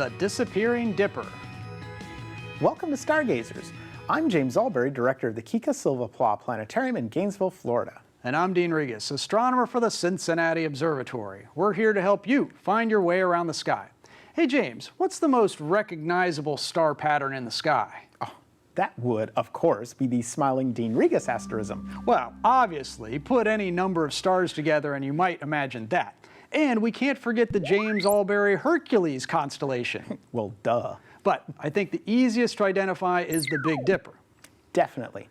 the Disappearing Dipper. Welcome to Stargazers. I'm James Albury, director of the Kika Silva Pla Planetarium in Gainesville, Florida. And I'm Dean Regas, astronomer for the Cincinnati Observatory. We're here to help you find your way around the sky. Hey James, what's the most recognizable star pattern in the sky? Oh, that would, of course, be the smiling Dean Regas asterism. Well, obviously, put any number of stars together and you might imagine that. And we can't forget the James Albury Hercules constellation. Well, duh. But I think the easiest to identify is the Big Dipper. Definitely.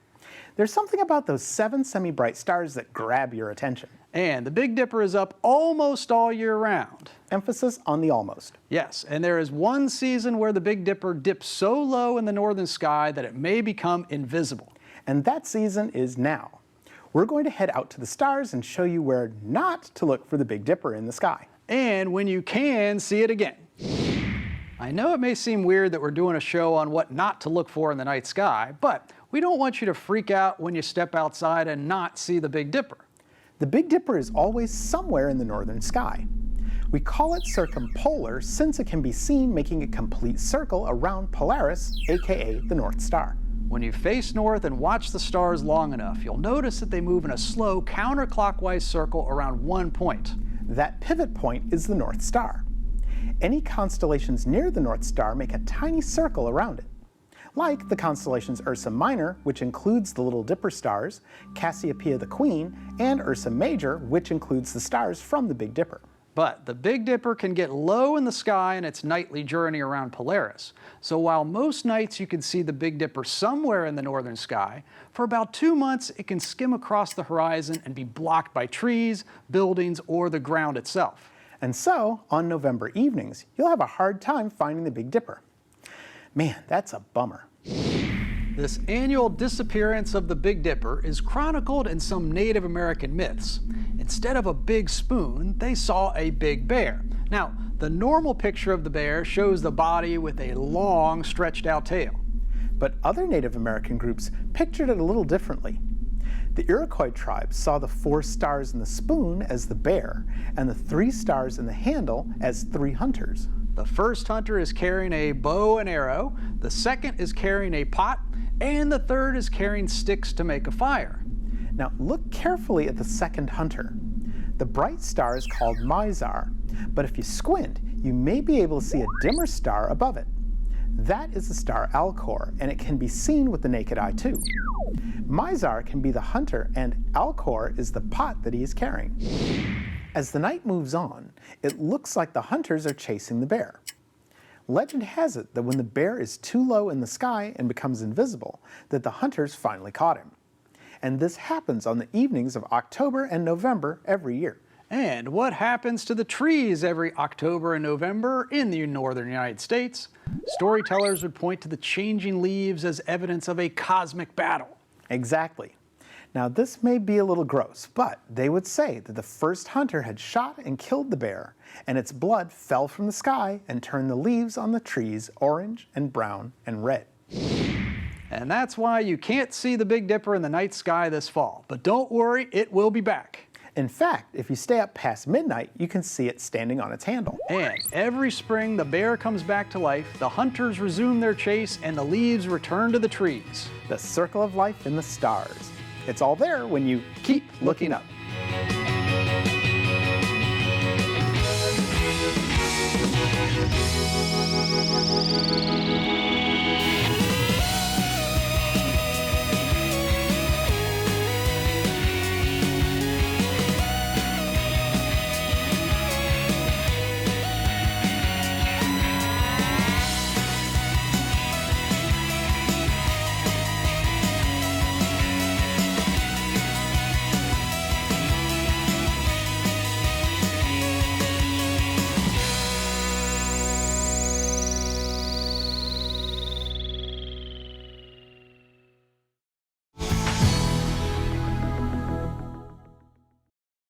There's something about those 7 semi-bright stars that grab your attention. And the Big Dipper is up almost all year round. Emphasis on the almost. Yes, and there is one season where the Big Dipper dips so low in the northern sky that it may become invisible. And that season is now. We're going to head out to the stars and show you where not to look for the Big Dipper in the sky. And when you can see it again. I know it may seem weird that we're doing a show on what not to look for in the night sky, but we don't want you to freak out when you step outside and not see the Big Dipper. The Big Dipper is always somewhere in the northern sky. We call it circumpolar since it can be seen making a complete circle around Polaris, aka the North Star. When you face north and watch the stars long enough, you'll notice that they move in a slow counterclockwise circle around one point. That pivot point is the North Star. Any constellations near the North Star make a tiny circle around it, like the constellations Ursa Minor, which includes the Little Dipper stars, Cassiopeia the Queen, and Ursa Major, which includes the stars from the Big Dipper. But the Big Dipper can get low in the sky in its nightly journey around Polaris. So while most nights you can see the Big Dipper somewhere in the northern sky, for about 2 months it can skim across the horizon and be blocked by trees, buildings, or the ground itself. And so, on November evenings, you'll have a hard time finding the Big Dipper. Man, that's a bummer. This annual disappearance of the Big Dipper is chronicled in some Native American myths. Instead of a big spoon, they saw a big bear. Now, the normal picture of the bear shows the body with a long, stretched out tail. But other Native American groups pictured it a little differently. The Iroquois tribe saw the 4 stars in the spoon as the bear, and the 3 stars in the handle as 3 hunters. The first hunter is carrying a bow and arrow, the second is carrying a pot, and the third is carrying sticks to make a fire. Now look carefully at the second hunter. The bright star is called Mizar, but if you squint, you may be able to see a dimmer star above it. That is the star Alcor, and it can be seen with the naked eye too. Mizar can be the hunter, and Alcor is the pot that he is carrying. As the night moves on, it looks like the hunters are chasing the bear. Legend has it that when the bear is too low in the sky and becomes invisible, that the hunters finally caught him. And this happens on the evenings of October and November every year. And what happens to the trees every October and November in the northern United States? Storytellers would point to the changing leaves as evidence of a cosmic battle. Exactly. Now this may be a little gross, but they would say that the first hunter had shot and killed the bear, and its blood fell from the sky and turned the leaves on the trees orange and brown and red. And that's why you can't see the Big Dipper in the night sky this fall. But don't worry, it will be back. In fact, if you stay up past midnight, you can see it standing on its handle. And every spring, the bear comes back to life, the hunters resume their chase, and the leaves return to the trees. The circle of life in the stars. It's all there when you keep looking up.